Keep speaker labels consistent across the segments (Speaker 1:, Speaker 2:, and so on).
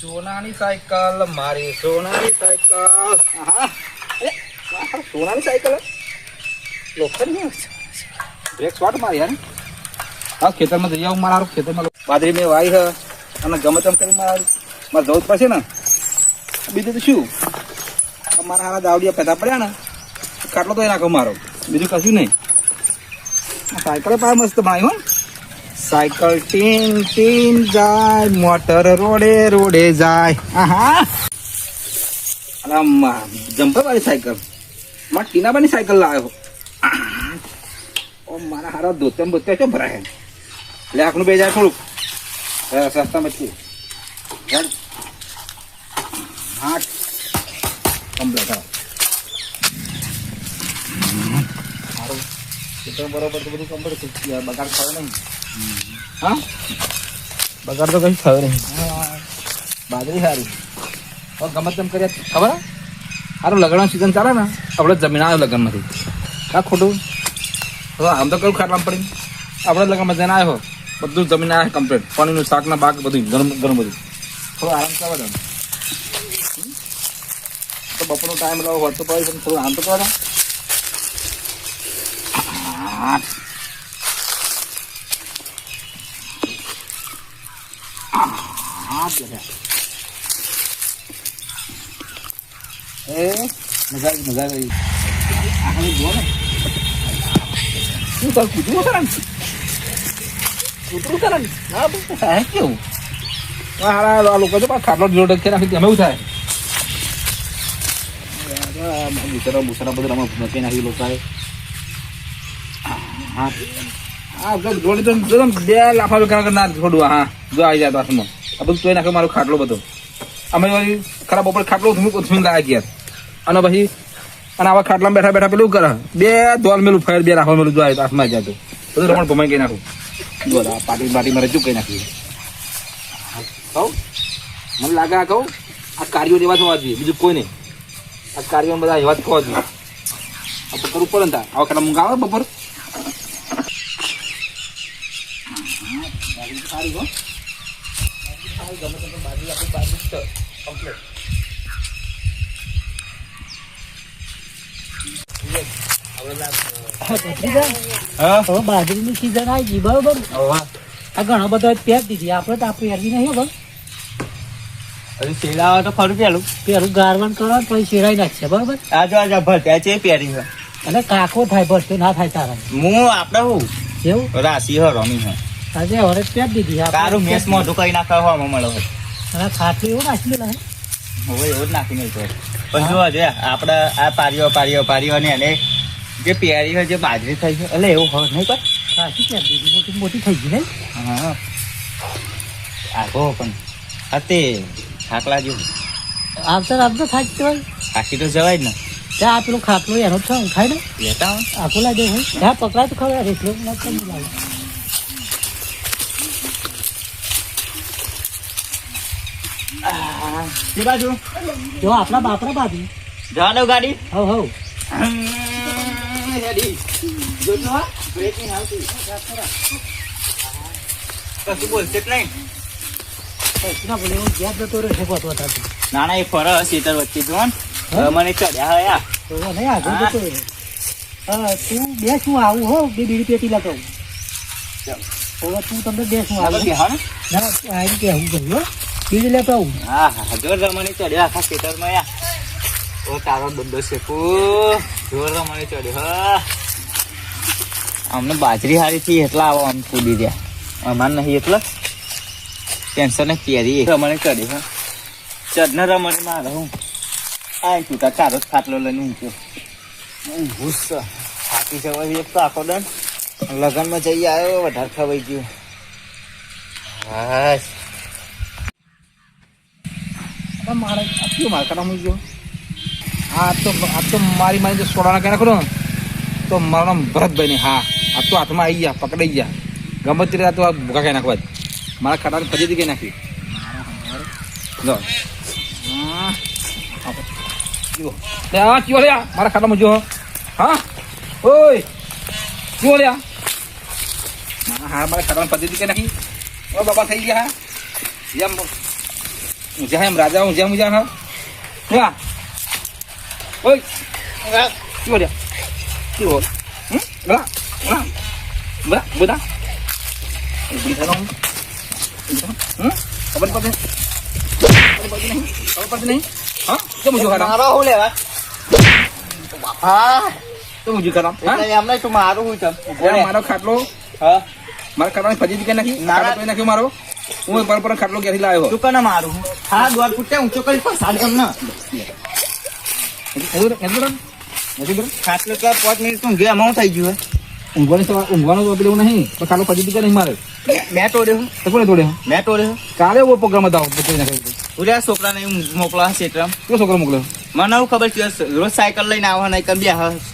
Speaker 1: સોનાની સાયકલ મારી સોનાની સાયકલ. હા સોનાની સાયકલ લોખંડની બ્રેક શોટ મારી યાર. હા ખેતરમાં જઈ આવું મારા ખેતરમાં બાજરી મેં વાઈ છે અને ગમે તેમ કરી મારે જવું જ પડશે ને. બીજું તો શું મારા હારા દાવડિયા પેદા પડ્યા ને ખાટલો તો નાખો મારો, બીજું કશું નહીં. સાયકલ પાય મસ્ત બનાવી હો. સાયકલ ટીન ટીન જાય, મોટર રોડે રોડે જાય. હા જમ્પર વાળી સાયકલ મારા ટીનાબાની સાયકલ લાવ્યો. મારા હારા ધોત્યા બોત્યા ચો ભરાય એટલે આખનું બે જાય થોડુંક સસ્તા મચી હા કમ્પ્લેટ. સારું તો બરોબર તો બધું કમ્પ્લેટ બગાડ થયો નહીં. હા બગાડ તો કઈ થયો નહીં. બાજરી સારી હવે ગમે તેમ કરીએ ખબર સારું. લગ્ન સિઝન ચાલે ને આપણે જમીન આવ્યો લગ્નમાંથી કા ખોટું. હવે આમ તો કયું ખાટલામાં પડી આપણે લગ્નમાં જઈને આવ્યો બધું જમીન આવે કમ્પ્લીટ. પાણીનું શાકના બાગ બધું ગરમ ગરમ બધું થોડું આરામ કરવા દે તો બપોરનો ટાઈમ લાવો હોત તો પડે થોડું આરામ તો કરવા દે. એ મજા આવી મજા આવી. જો ને શું કર કૂતરું કરે ને કૂતરું કરે ને હા થાય કેવું હારા લોકો છે ખાટલો જોડ છે નાખી અમે એવું થાય. બુસરા બધું અમે નક્કી નાખી લોકો હા હા જોડી તો બે લાફા ના છોડવા. હા જો આવી જાય પાસમાં આ બધું તોય નાખે મારો ખાટલો બધો. અમે ખરાબ બપોર ખાટલો ઉથમી લાગ્યા ગયા અને પછી અને આવા ખાટલામાં બેઠા બેઠા પેલું કરે બે ધોલ મેલું ફાયર બે રાખવા મેલું જો આવી પાસમાં જાય તો બધું રમણ ભમાઈ કઈ નાખું. જો પાટી પાટી મારે શું કઈ નાખ્યું કહું મને લાગે આ કહું આ કાર્યો એવા થવા જોઈએ બીજું કોઈ નહીં. આ કાર્યો બધા એવા જ થવા જોઈએ. આ તો કરવું પડે ને આવા ખાટલા મૂંગા આવે બપોર સારી હો ગમે તે બાજરી આપણી બાજરી કમ્પ્લીટ.
Speaker 2: બાજરીની સીઝન આવી ગઈ બરોબર. આ ઘણો બધો પહેર દીધી આપણે તો આપણે પહેરવી નહીં બસ.
Speaker 3: હજી શેડાવા તો ખરું
Speaker 2: પેલું ગારવણ કરો પછી શેરાઈ નાખશે બરોબર.
Speaker 3: આ જો આ ભરત્યા છે પહેરી છે
Speaker 2: અને કાકો થાય ભરતો ના થાય તારા
Speaker 3: હું આપડે હું
Speaker 2: એવું
Speaker 3: રાશિ હો રમી છે
Speaker 2: આજે હવે પહેર દીધી
Speaker 3: તારું મેસ મોઢું કઈ નાખવા મળે હોય
Speaker 2: અને ખાટલું એવું નાખી દેલા
Speaker 3: હવે એવું જ નાખી નહીં તો પણ જોવા જોઈએ આપડે આ પારીઓ ને એને જે પહેરી હોય જે બાજરી થઈ છે એટલે એવું હોય નહીં પણ
Speaker 2: ખાસી પહેર દીધી મોટી મોટી થઈ ગઈ નહીં.
Speaker 3: હા આગો પણ હા તે ખાટલા જેવું
Speaker 2: આવતા થાકી હોય
Speaker 3: ખાસી તો જવાય જ ને.
Speaker 2: ત્યાં પેલું ખાટલું એનો છે ઉઠાય ને
Speaker 3: લેતા હોય
Speaker 2: આખું લાગે હોય ત્યાં પકડાય તો ખબર રેસલો ના કેમ લાગે.
Speaker 3: બાજુ
Speaker 2: જો આપણા બાપરા બાજુ
Speaker 3: જવા દઉં ગાડી
Speaker 2: હવ
Speaker 3: કશું બોલશે જ નહીં.
Speaker 2: ના બોલે હું જ્યાં જતો રહ્યો છે પોતવા
Speaker 3: ના ના એ ફરસ સીતર વચ્ચે જોન મને ચડ્યા હયા
Speaker 2: તો નહીં આગળ જતો રહ્યો. તું બે શું આવું હો બે બીડી પેટી લગાવું હવે તું તમને બે શું આવું ના આવી કે હું કહ્યું બીડી લેતો આવું.
Speaker 3: હા હા જોર રમણી ચડ્યા આખા ખેતરમાં યા ઓ તારો બંદો છે જોર રમણી ચડ્યો હા અમને બાજરી હારી થી એટલા આવો આમ કૂદી ગયા અમાર નહીં એટલે ટેન્શન ને કેરી રમણી ચડી હા ચડને રમણી માં રહું આ તું તારો જ ખાટલો લઈને ઊંચો ભૂસ થાકી જવાય એક તો આખો દંડ લગ્નમાં જઈ આવ્યો વધારે ખવાઈ ગયું. બસ
Speaker 1: મારે આટલું માર્કેટમાં મૂકી ગયો. આ તો મારી મારી સોડાના કઈ નાખો ને તો મારું નામ ભરતભાઈ ને. હા આ તો હાથમાં આવી ગયા પકડાઈ ગયા ગમે તે તો આ ભૂકા કઈ નાખવા જ મારા ખાટાને ફરીથી કઈ નાખી જો ચીવો લ્યા મારા ખાટામાં જો હા ઓય ચીવો લ્યા હા મારા ખાટાને ફરીથી કઈ નાખી ઓ બાબા થઈ ગયા હા ઊંઝા એમ રાજા ઊંઝા હા હા ઓય શું બોલ્યા શું બોલ બરા બરા બરા બોલા ઉભી થા ખબર પડે નહીં હા કેમ મુજો ખાના
Speaker 3: મારો હું લેવા બાપા
Speaker 1: કેમ મુજો ખાના હા
Speaker 3: એટલે એમ નહીં તું મારું હું ચમ
Speaker 1: મારો ખાટલો
Speaker 3: હા
Speaker 1: મારા ખાટલાની ફજી કે નાખી
Speaker 3: ના.
Speaker 1: ખાટલો તોય નાખ્યો મારો હું પર ખાટલો ક્યાંથી લાવ્યો
Speaker 3: તું કને મારું હા દોડ ફૂટે ઊંચો કરી પણ સાડી એમ ના ખાટલો તો 5 મિનિટ તું ગયા હું થઈ ગયું
Speaker 1: ઊંઘવાનું તો પેલું નહીં તો ખાટલો ફજી કે નહીં મારે
Speaker 3: મેં તોડ્યો
Speaker 1: તો કોને તોડે
Speaker 3: મેં તોડ્યો
Speaker 1: કાલે એવો પ્રોગ્રામ હતા બચી નાખ્યો
Speaker 3: ઉલ્યા છોકરાને મોકલા ક્ષેત્રમાં
Speaker 1: કયો છોકરો મોકલ્યો
Speaker 3: મને એવું ખબર છે રોજ સાયકલ લઈને આવવા નહીં કમ બે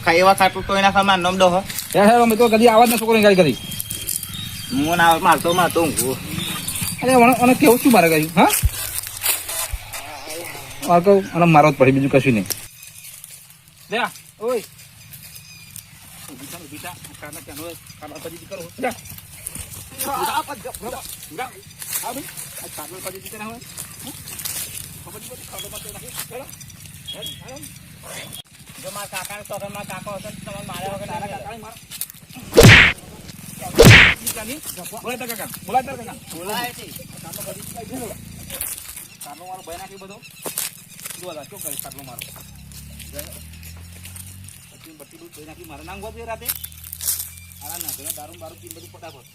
Speaker 3: ખાઈ એવા ખાટલું તો એના ખામાં નામ દો
Speaker 1: યાર મેં તો કદી આવાજ ના છોકરો ગાડી કરી
Speaker 3: હું ના મારતો ઊંઘું
Speaker 1: અરે મને કેવું શું મારે કહ્યું હા મારે તો અને મારો જ પડી બીજું કશું નહીં લે ઓય
Speaker 3: જો મારા કાકાને સોગનમાં કાકો હશે તો તમે માર્યા વગર ના કાકા બોલાય છે
Speaker 1: કારનો મારો ભાઈ નાખી બધો શું કરે કારનો મારો પછી બત્તી દૂધ ભાઈ નાખી મારે નાંગવા જોઈએ રાતે આરામ ના ભેગા દારૂ બારૂ પીને બધું ફટાફટ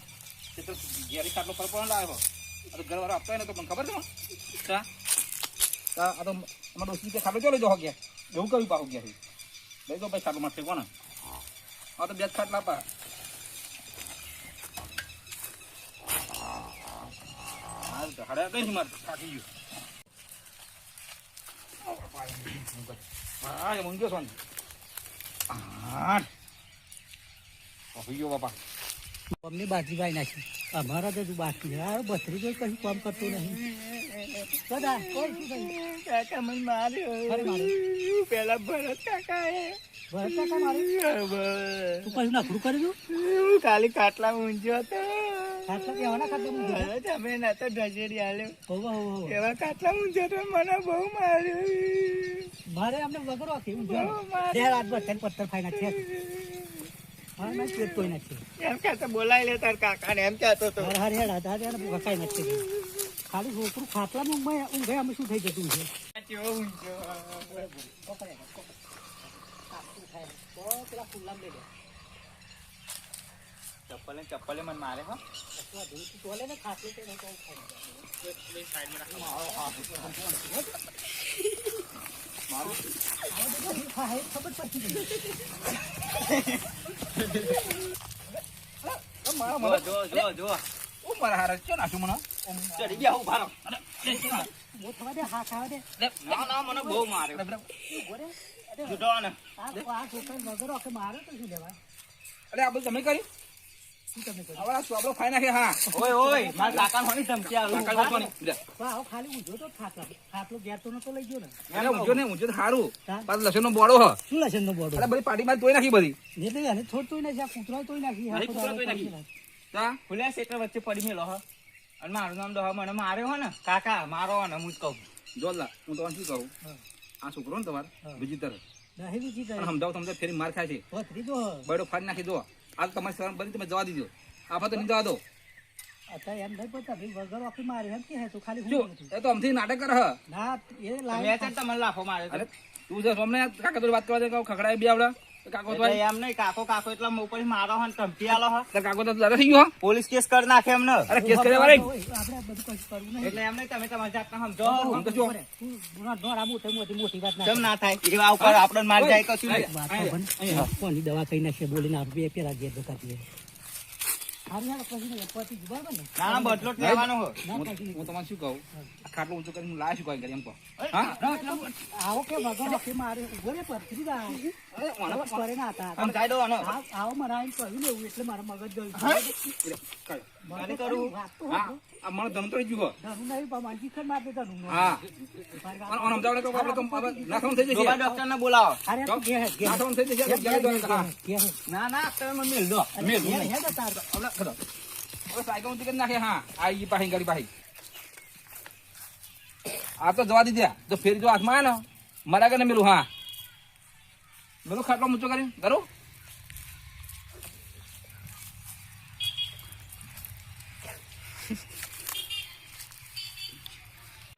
Speaker 1: તે તો ઘેરી કાટલો પર પણ લાવ્યો આ તો ઘરવાળો આપતો હોય ને તો મને ખબર છે આ તો અમારા દોસ્તી કે ખાટલો ચાલો જો ગયા એવું કહ્યું પાછું ગયા લઈ દો ભાઈ ખાટલો માટે કોને આ તો બે જ ખાટલા પા હાડે કઈ મારે થાકી ગયું હા મૂંઝ્યો છો ને હા ગયો બાપા
Speaker 2: અમને બાજી ભાઈ નાખી અમારા તો બાકી છે આ બથરી કોઈ કશું કામ કરતું નહીં બધા કોઈ શું થયું
Speaker 3: કાકા મને માર્યો પેલા ભરત કાકા
Speaker 2: ભરત કાકા મારું તું કશું નાખડું કરી
Speaker 3: હું ખાલી ખાટલા ઊંઝ્યો હતો
Speaker 2: ખાટલા કેવાના ખાટલા મૂંઝ્યો
Speaker 3: તમે ના તો ઢસેડી આલ્યો
Speaker 2: હોવો
Speaker 3: એવા ખાટલા ઊંઝ્યો તો મને બહુ માર્યો
Speaker 2: મારે અમને વગર રાખી ઊંઝ્યો રાત બસ પથ્થર ખાઈ નાખ્યા હા મેં પેટ કોઈ નાખી
Speaker 3: એમ કહેતો બોલાવી લે તાર કાકાને એમ કહેતો તો
Speaker 2: હર હર હેડા દાદા ભૂખાઈ નાખી ખાલી છોકરું ખાટલામાં ઊંઘે અમે શું થઈ જતું છે
Speaker 3: કેવો ઊંઝ્યો
Speaker 2: પેલા ફૂલામ લઈ લે
Speaker 3: ચપ્પલે મને મારે હો
Speaker 2: તોલે ને ખાટલું કે નહીં ખબર પડતી
Speaker 3: જો
Speaker 1: મારા હારે છે નાખું મને
Speaker 3: ચડી ગયા હું ભારો
Speaker 2: બહુ થવા દે હા ખાવા દે
Speaker 3: ના મને બહુ માર્યો જુટો ને
Speaker 2: આ છોકરા વગર આખે મારે તો શું લેવા
Speaker 1: અરે આ બધું તમે કરી
Speaker 2: શું તમે કર્યું
Speaker 1: હવે આ ચોપડો ખાઈ નાખે હા
Speaker 3: ઓય મારા કાકાને હોની ધમકી આલું
Speaker 1: કાકા વાંચવાની
Speaker 2: આવો ખાલી ઊંઝો તો ખાટલો ઘેર તો નતો લઈ ગયો ને
Speaker 1: એને ઊંઝો ને ઊંઝો સારું
Speaker 2: હા.
Speaker 1: પાછો લસણનો બોળો હ
Speaker 2: શું લશે નો બોર્ડો
Speaker 1: અરે બધી પાટી માં તોય નાખી બધી
Speaker 2: એટલે એને થોડ તોય નાખી આ કૂતરો તોય નાખી
Speaker 1: નહીં, કૂતરો તોય નાખી. તા
Speaker 3: ખુલ્યા ક્ષેત્ર વચ્ચે પડી મેલો હ અને મારું નામ દો મને માર્યો હો ને કાકા મારો હો ને હું જ કહું
Speaker 1: જોલા હું તો શું કહું આ છોકરો ને તમારે
Speaker 2: હા.
Speaker 1: બીજી તરફ
Speaker 2: દહી બીજી
Speaker 1: અને
Speaker 2: કરી
Speaker 1: સમજાવ તમને ફેરી માર ખાય છે
Speaker 2: ત્રીજો
Speaker 1: બડો ફાડી નાખી દો આ તમારી સર બધી તમે જવા દીધો આ તો નહીં જવા દો
Speaker 2: અત્યારે એમ નહીં પતા ભાઈ વગર આખી મારી એમ કે હે તો ખાલી
Speaker 1: જો
Speaker 2: હું હતું.
Speaker 1: એ તો અમથી નાટક કરે હ
Speaker 2: ના એ
Speaker 3: મેં
Speaker 2: લાઈન
Speaker 3: છે તમને લાફો માર્યો
Speaker 1: અરે તું જે અમને કાકા જોડે વાત કરવા દે ખખડાય બી આવડે કાકો તો
Speaker 3: એટલે એમ નહીં કાકો કાકો એટલે ઉપર મારો હો ને ધમકી આલો હો
Speaker 1: કાકો તો લડે થઈ ગયો હો.
Speaker 3: પોલીસ કેસ કરી નાખે એમને
Speaker 1: અરે કેસ કરે વાળી
Speaker 2: આપણે બધું કશું કરવું નહીં
Speaker 3: એટલે એમ નહીં તમે તમારી જાતના સમજો
Speaker 1: આમ તો જો
Speaker 2: તું આ મોટી વાત
Speaker 3: કેમ ના થાય એવા ઉપર આપણે માર જાય કશું નહીં
Speaker 2: વાત તો પણ કોની દવા કઈ નાખે બોલીને આપણે બે પેલા ઘેર જતા રહીએ. હારું યાર પછી નહીં, પછી જ બરાબર ને?
Speaker 3: ના ના બદલો જ લેવાનો હો
Speaker 2: ના પછી નહીં.
Speaker 1: હું તમારે શું કહું આ ખાટલો ઊંચો કરીને હું લાયા શું કોઈ કરી એમ કહો હા
Speaker 2: આવો કે વગર આખી મારે ઉભો રે પરથી જ આવો.
Speaker 1: અરે વાળા
Speaker 2: બસ કરે ના હતા.
Speaker 3: સમજાઈ દો આનો
Speaker 2: આવો મારે આવીને કહ્યું ને એવું એટલે મારા મગજ ગયું.
Speaker 1: કાઢ.
Speaker 2: મગજ
Speaker 3: કરું.
Speaker 2: વાત તો
Speaker 1: હા આ મને ધમ તો ગયું હો.
Speaker 2: ધનું નહીં પણ માનજી ખર માર દેતા ધનું.
Speaker 1: હા અને સમજાવને કહો આપણે તો નાખવાનું થઈ
Speaker 3: ડોબા
Speaker 1: જશે
Speaker 3: ડોક્ટર ને બોલાવો
Speaker 2: અરે તું ઘેર હે, ઘેર હે.
Speaker 1: નાખવાનું થઈ જશે
Speaker 2: ઘેર
Speaker 1: એટલે
Speaker 2: હે,
Speaker 1: જલ્દી દો. હા
Speaker 2: ઘેર હે.
Speaker 3: ના ના તમે મને મિલ દો
Speaker 2: અરે ઘેર હે ને તાર.
Speaker 1: હવે ખરો હવે સાયકલ ઊંચી કરી નાખે હા આ ઈ પાહી ગાડી પાહી આ તો જવા દીધા તો ફેર જો હાથમાં આવે ને મારા કે મેલું હા મેલું ખાટલો ઊંચો કરીને કરું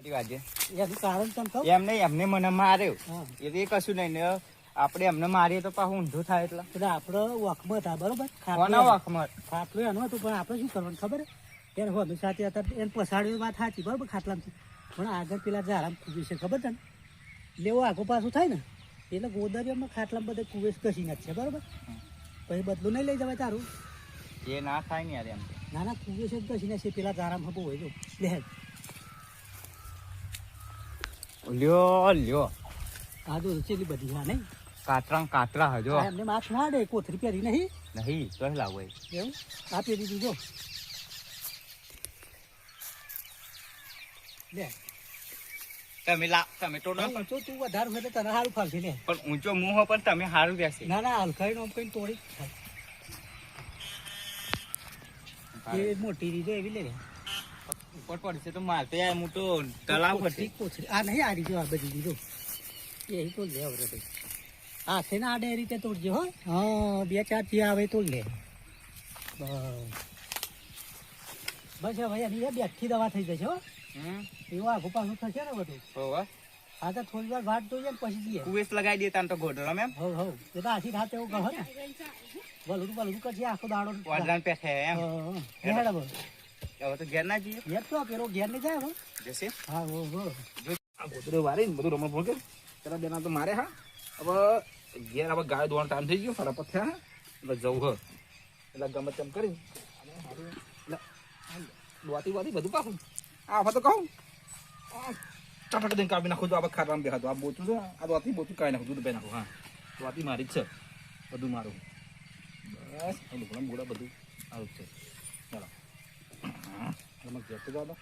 Speaker 3: વાત છે.
Speaker 2: એનું કારણ તને કહું?
Speaker 3: એમ નહીં એમને મને માર્યો
Speaker 2: હા.
Speaker 3: એ કશું નહીં ને આપણે એમને મારીએ તો પાછું ઊંધું થાય એટલે
Speaker 2: એટલે આપણે વખમાં હતા બરોબર
Speaker 3: કોના વાંકમાં?
Speaker 2: ખાટલું એનું હતું પણ આપણે શું કરવાનું ખબર એને હોનું સાથે હતા એને પછાડ્યું વાત સાચી બરોબર ખાટલામાંથી પણ આગળ પેલા ઝારામ કુવેશ છે ખબર તને લેવો આગો પાછું થાય ને એટલે ગોદરીઓમાં ખાટલામાં બધા કુવેશ કસી નાખશે બરોબર પછી બદલું નહીં લઈ જવાય તારું
Speaker 3: એ ના થાય ને યાર એમ
Speaker 2: ના ના કુવેશ જ કસી નાખશે પેલા ઝારામ હબો હોય જો લે
Speaker 3: લ્યો લ્યો
Speaker 2: આ જો ચેલી બધી હા નહીં
Speaker 3: કાતરા હજો
Speaker 2: આ એમને માથ ના દે કોથરી પહેરી નહીં
Speaker 3: નહીં તો લાવો
Speaker 2: એવું આ પહેરી દીધું લે
Speaker 3: તમે તોડો
Speaker 2: ઊંચો તું વધારે હોય તો તને સારું ફાવશે લે
Speaker 3: પણ ઊંચો મું હો પણ તમે સારું રહેશે
Speaker 2: ના ના હલકાઈ નો કઈ તોડી એ મોટી રીતો એવી લે
Speaker 3: ઉપર પડશે તો મારતે યાર હું તો તલાવ પડશે
Speaker 2: કોથરી આ નહીં આ રીતો આ બધી રીતો એ તો લે હવે ભાઈ હા છે ને આડે એ રીતે તોડજો હો હા 2-4 થી આવે તો લે બસ ભાઈ એની બેઠી દવા થઈ જશે હો એવું આખું પાછું થશે ને બધું હા તો થોડી વાર વાટ જોઈએ ને પછી દઈએ
Speaker 3: કુવેસ લગાવી દે તાન તો ગોડરો મેમ
Speaker 2: હવ હવ એ તો આથી થાતે એવું કહો ને ભલું કરશે આખો દાડો
Speaker 3: વાદરાન પેઠે એમ
Speaker 2: હેડ હવે
Speaker 3: હવે તો ઘેર ના જઈએ
Speaker 2: ઘેર તો પેલો ઘેર ને જાય હવે
Speaker 3: જશે
Speaker 2: હા હો હો
Speaker 1: આ ગોદડું વારીને બધું રમણ ભોગે પેલા બેના તો મારે હા હવે ઘેર હવે ગાય દોવાનો ટાઈમ થઈ ગયો 5:30 થયા એટલે જવું હ એટલે ગમે તેમ કરી વાતી બધું પાછું આ વખત તો કહું ચટક દઈને કાપી નાખું તો આપણે ખાટવામાં બેહાતું આ બોતું છે આ વાતી બોતું કાઢી નાખું દૂધ બે નાખું હા વાતી મારી જ છે બધું મારું બસ લોકોના મોડા બધું આવું છે ચાલો તમે ઘેર તો જાઓ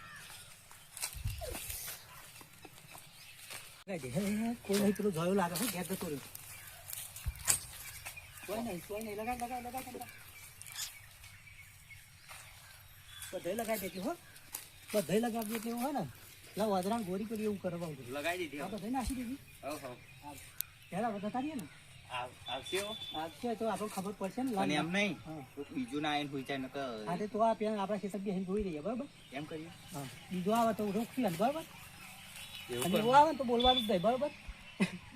Speaker 2: કોઈ નહીં પેલું જોયું લાગે છે ઘેર જતો રહ્યો કોઈ નહીં લગાડ બધે લગાવી દેતી હો બધે લગાવી દેતી હોય ને એટલે વાદરા ગોરી કરી એવું કરવા
Speaker 3: લગાવી દીધી
Speaker 2: બધે નાખી દીધી પહેલા બધા તારીએ ને
Speaker 3: આવશે
Speaker 2: આવશે તો આપણને ખબર પડશે ને
Speaker 3: અને એમ નહીં બીજું ના આવીને પૂછાય ને
Speaker 2: હા તો આ પેલા આપણા ખેતર બેસીને જોઈ રહીએ બરાબર
Speaker 3: એમ કરીએ
Speaker 2: હા બીજો આવે તો રોકી લે બરાબર
Speaker 3: એવું
Speaker 2: અને એવું આવે ને તો બોલવાનું જ નહીં બરાબર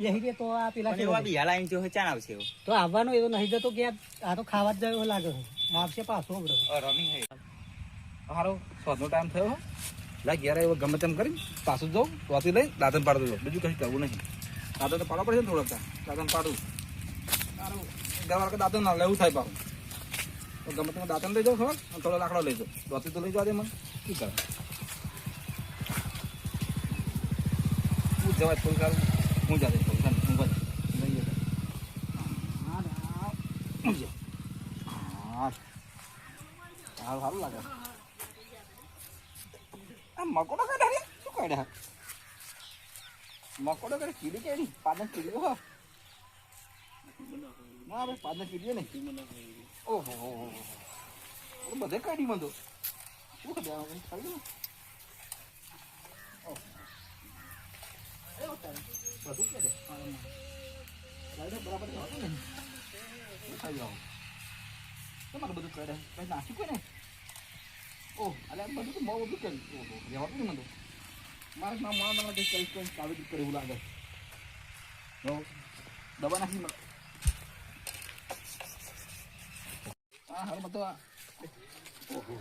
Speaker 2: યહી કે તો આ પેલા
Speaker 3: પણ એવા બિહાર આવીને જો ચાણ આવશે એવો
Speaker 2: તો આવવાનો એવો નહીં જતો કે આ તો ખાવા જ જાય લાગે આવશે પાછો
Speaker 3: રમી હે
Speaker 1: સારો સ્વાદનો ટાઈમ થયો લા ઘેર આવ્યો ગમે તેમ કરી પાછું જાઉં વાતી લઈ દાંતન પાડી દઉં બીજું કંઈ કરવું નહીં દાંતન તો પાડવા પડશે ને થોડોક દાંતન પાડું સારું દવા દાંતન ના લેવું થાય પાછું તો ગમે તેમ દાંતન લઈ જાઉં થોડોક અને થોડો લાકડો લઈ જાઉં વાતી તો લઈ જવા દે મને શું કરે હું જવા થોડું સારું હું જાતે થોડું સારું હું બધું લઈ જતો હા સારું સારું લાગે મકોડો કાઢ્યા શું કાઢ્યા મકોડો કરે કીડી કેડી પાદન કીડી હો ના ભાઈ પાદન કીડી ને ઓહો બધે કાઢી મને તો શું કાઢ્યા કાઢી બધું કે દે બરાબર ને ખાઈ જાઓ તમારે બધું કરે કઈ નાખ્યું કોઈ ને ઓહ અરે બધું તો બહુ બધું કર્યું ઓહો રહેવાતું નહીં મને મારે ના મારા કંઈ કંઈ કંઈ કાવેરી કરે એવું લાગે દવા નાખી મને હા હવે બધો ઓહો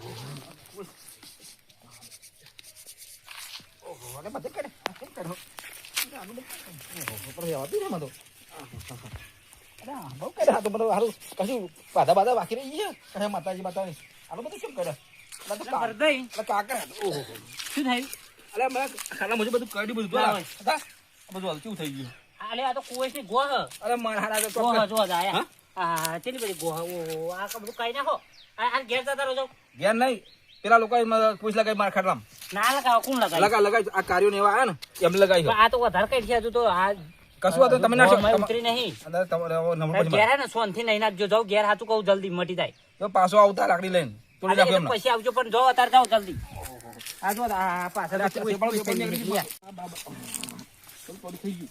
Speaker 1: ઓહો અરે બધે કરે કેમ કરો ઓહો પણ રહેવાતું નહીં મને તો અરે બહુ કર્યા તો બધું સારું કશું બાધા બાધા બાકી રહી છે કયા માતાજી માતા આનું બધું કેમ કરે કાકા ઓહો
Speaker 2: શું થાય
Speaker 1: અરે મને ખાના મુજબ બધું કાઢી બધું બધું હલચું થઈ ગયું
Speaker 2: અલે આ તો કોઈ છે ગોહ
Speaker 1: અરે મારા તો
Speaker 2: ગોહ જો આયા હા તેની બધી ગોહ ઓ આ ક બધું કાઈ નાખો આ ઘેર જતા રહો
Speaker 1: ઘેર નહીં પેલા લોકો પૂછ લગાવી મારા ખાટલામ
Speaker 2: ના લગાવ કોણ લગાવ
Speaker 1: લગાવી આ કાર્યો ને એવા આયા ને એમ લગાવી
Speaker 2: આ તો વધારે કઈ છે તો આ
Speaker 1: કશું હતું તમે ના
Speaker 2: ઉતરી નહીં
Speaker 1: અંદર તમારે
Speaker 2: ઘેર ને સોન થી નહીં નાખજો જાવ ઘેર હાચું કહું જલ્દી મટી જાય
Speaker 1: પાછો આવતા લાકડી લઈને તોડી નાખો એમને
Speaker 2: પછી આવજો પણ જો અત્યારે જાઓ જલ્દી આ જો આ પાછળ
Speaker 1: અરે,
Speaker 2: કોઈ- કોઈ
Speaker 1: પેપર
Speaker 2: થઈ
Speaker 1: નીકળી
Speaker 2: ગયું.
Speaker 1: ગયું. થોડું થોડું થઈ ગયું.